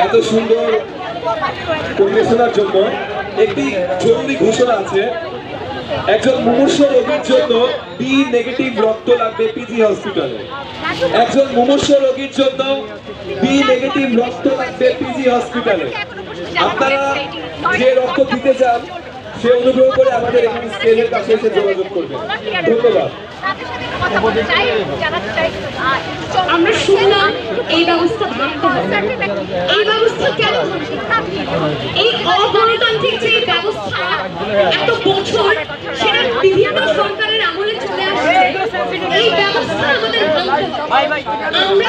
এত সুন্দর পরিবেশনার জন্য একটি জরুরি ঘোষণা আছে। একজন মুমূর্ষ রোগীর জন্য বি নেগেটিভ রক্ত লাগবে পিজি হসপিটালে। একজন মুমূর্ষ রোগীর জন্য বি নেগেটিভ রক্ত লাগবে পিজি হসপিটালে। আপনারা যে রক্ত দিতে চান সে অনুগ্রহ করে আমাদের এখানে স্টেজের কাছে এসে যোগাযোগ করবেন। ধন্যবাদ। আমরা শুনলাম এই ব্যবস্থা ভাঙতে হবে। এই ব্যবস্থা কেন এই অগণতান্ত্রিক যে ব্যবস্থা এত বছর সেটা বিভিন্ন সরকারের আমলে চলে আসছে, এই ব্যবস্থা আমাদের ভাঙতে হবে। আমরা